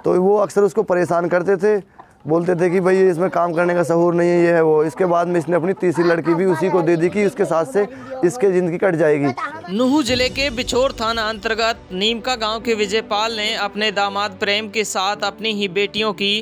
तो वो अक्सर उसको परेशान करते थे, बोलते थे कि भाई इसमें काम करने का सहूर नहीं है, ये है वो। इसके बाद में इसने अपनी तीसरी लड़की भी उसी को दे दी कि उसके साथ से इसके ज़िंदगी कट जाएगी। नुहू जिले के बिछोर थाना अंतर्गत नीमका गांव के विजयपाल ने अपने दामाद प्रेम के साथ अपनी ही बेटियों की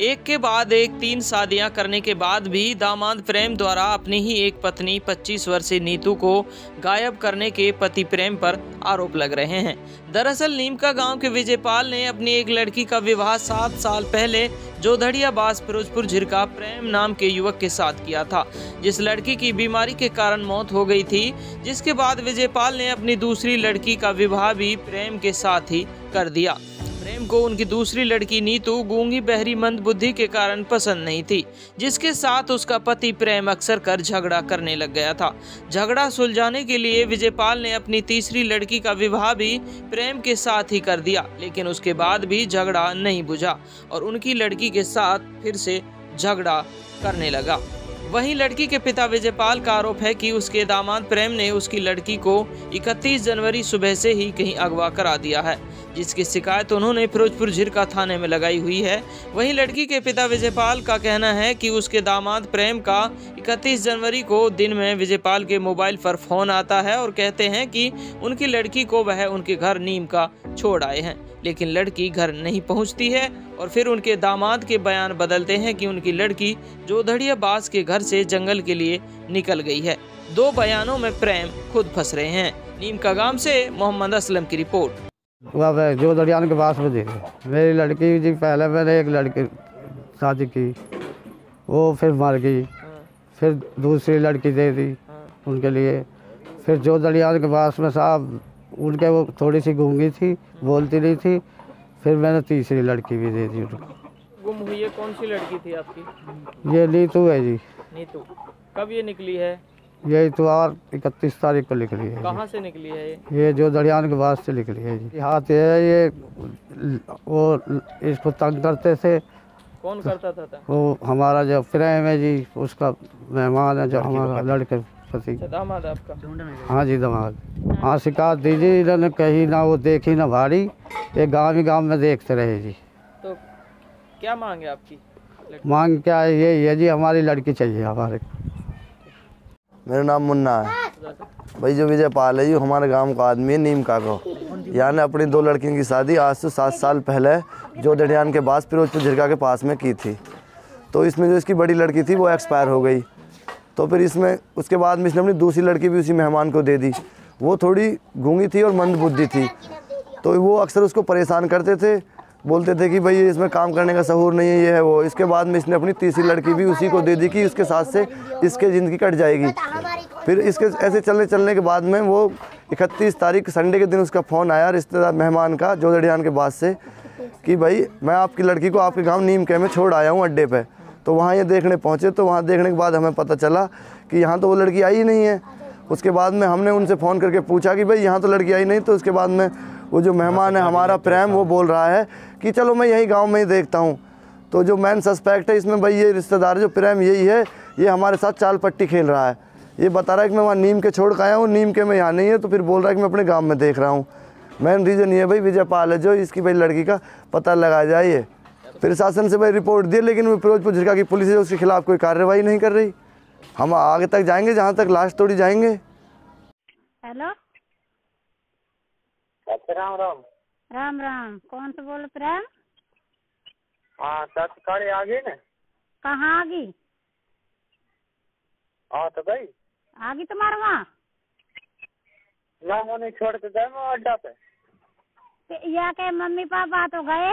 एक के बाद एक 3 शादियां करने के बाद भी दामाद प्रेम द्वारा अपनी ही एक पत्नी 25 वर्षीय नीतू को गायब करने के पति प्रेम पर आरोप लग रहे हैं। दरअसल नीमका गांव के विजयपाल ने अपनी एक लड़की का विवाह 7 साल पहले जोधड़िया बास फिरोजपुर झिरका प्रेम नाम के युवक के साथ किया था, जिस लड़की की बीमारी के कारण मौत हो गई थी। जिसके बाद विजयपाल ने अपनी दूसरी लड़की का विवाह भी प्रेम के साथ ही कर दिया। प्रेम को उनकी दूसरी लड़की नीतू गूंगी बहरी मंद बुद्धि के कारण पसंद नहीं थी, जिसके साथ उसका पति प्रेम अक्सर कर झगड़ा करने लग गया था। झगड़ा सुलझाने के लिए विजयपाल ने अपनी तीसरी लड़की का विवाह भी प्रेम के साथ ही कर दिया, लेकिन उसके बाद भी झगड़ा नहीं बुझा और उनकी लड़की के साथ फिर से झगड़ा करने लगा। वहीं लड़की के पिता विजयपाल का आरोप है कि उसके दामाद प्रेम ने उसकी लड़की को 31 जनवरी सुबह से ही कहीं अगवा करा दिया है, जिसकी शिकायत उन्होंने फिरोजपुर झिरका थाने में लगाई हुई है। वहीं लड़की के पिता विजयपाल का कहना है कि उसके दामाद प्रेम का 31 जनवरी को दिन में विजयपाल के मोबाइल पर फोन आता है और कहते हैं कि उनकी लड़की को वह उनके घर नीम का छोड़ आए हैं, लेकिन लड़की घर नहीं पहुंचती है और फिर उनके दामाद के बयान बदलते हैं कि उनकी लड़की जोधड़िया बास के घर से जंगल के लिए निकल गई है। 2 बयानों में प्रेम खुद फंस रहे हैं। नीमका गांव से मोहम्मद असलम की रिपोर्ट। जोधड़िया के पास में दे मेरी लड़की जी, पहले मैंने एक लड़की शादी की, वो फिर मर गई, फिर दूसरी लड़की दे दी उनके लिए। फिर जोधड़िया के पास में साहब उनके वो थोड़ी सी गूंगी थी, बोलती नहीं थी, फिर मैंने तीसरी लड़की भी दे दी उनको। गुम हुई है कौन सी लड़की थी आपकी? ये नीतू है जी। नीतू कब ये निकली है? ये इतवार 31 तारीख को निकली है। कहाँ से निकली है ये जोधड़िया के बाद से निकली है जी। हाथ है ये, वो इसको तंग करते थे। कौन करता था? वो हमारा जो प्रेम है जी, उसका मेहमान है, जो हमारा लड़के पति। दामाद आपका? हाँ जी दामाद। हाँ शिकायत दीजिए, इन्होंने कहीं ना वो देखी ना भारी, ये गाँव में देखते रहे जी। तो क्या मांग है आपकी? मांग क्या है, ये है जी, हमारी लड़की चाहिए हमारे। मेरा नाम मुन्ना है भाई। जो विजयपाल है ये हमारे गांव का आदमी है, नीमका को। यानी अपनी 2 लड़कियों की शादी आज से 7 साल पहले जोधड़िया के पास फिरोजपुर झिरका के पास में की थी। तो इसमें जो इसकी बड़ी लड़की थी वो एक्सपायर हो गई, तो फिर इसमें उसके बाद में इसने अपनी दूसरी लड़की भी उसी मेहमान को दे दी। वो थोड़ी गूंगी थी और मंद बुद्धि थी, तो वो अक्सर उसको परेशान करते थे, बोलते थे कि भाई इसमें काम करने का सहूर नहीं है, ये है वो। इसके बाद में इसने अपनी तीसरी लड़की भी उसी को दे दी कि उसके साथ से इसके ज़िंदगी कट जाएगी। फिर इसके ऐसे चलने के बाद में वो 31 तारीख संडे के दिन उसका फ़ोन आया रिश्तेदार मेहमान का जोधड़िया के बाद से कि भाई मैं आपकी लड़की को आपके गाँव नीमके में छोड़ आया हूँ अड्डे पर। तो वहाँ ये देखने पहुँचे, तो वहाँ देखने के बाद हमें पता चला कि यहाँ तो वो लड़की आई ही नहीं है। उसके बाद में हमने उनसे फ़ोन करके पूछा कि भाई यहाँ तो लड़की आई नहीं। तो उसके बाद में वो जो मेहमान है हमारा प्रेम, वो बोल रहा है कि चलो मैं यही गांव में ही देखता हूँ। तो जो मेन सस्पेक्ट है इसमें भाई ये रिश्तेदार जो प्रेम यही है, ये हमारे साथ चाल पट्टी खेल रहा है। ये बता रहा है कि मैं वहाँ नीम के छोड़ के आया हूँ, नीम के में यहाँ नहीं है, तो फिर बोल रहा है कि मैं अपने गाँव में देख रहा हूँ। मेन रीज़न ये भाई विजयपाल है, जो इसकी भाई लड़की का पता लगा जाए। फिर शासन से भाई रिपोर्ट दी, लेकिन वो फिरोजपुर झिरका की पुलिस है उसके खिलाफ कोई कार्रवाई नहीं कर रही। हम आगे तक जाएंगे जहाँ तक लाश तोड़ी जाएंगे। हेलो, राम राम। राम राम। कौन से बोल प्रेम? हाँ तत्काल आ गई ना। कहाँ आ गई? हाँ तो भाई आ गई तुम्हारे वहाँ? ना होने छोड़ के गए मैं अड्डा पे। या के मम्मी पापा तो गए?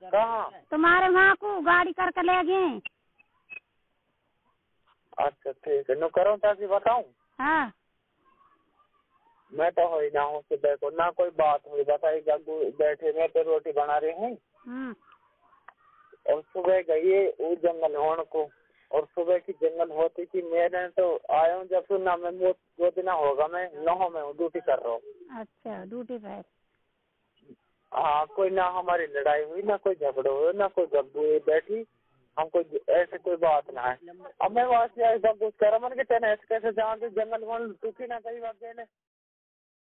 कहाँ? तुम्हारे वहाँ को गाड़ी करके ले गए। अच्छा ठीक है, नो करो ताकि बताऊं। हाँ मैं तो हो ही ना हूँ सुबह को, ना कोई बात हुई। बताइए गग्गू बैठे में तो रोटी बना रहे हैं और सुबह गई वो जंगल होने को, और सुबह की जंगल होती थी। मैंने तो आया हूँ जब सुना मैं 2 दिन होगा मैं लहो में हूँ, ड्यूटी कर रहा हूँ। अच्छा ड्यूटी पे? हाँ, कोई ना हमारी लड़ाई हुई, ना कोई झगड़ो हुए, ना कोई गग्गू बैठी, हमको ऐसे कोई बात ना है। अब मैं वहाँ से गग्गू कह रहा मैंने कि तेने ऐसे कैसे जान जंगल में टूकी ना कहीं वक्त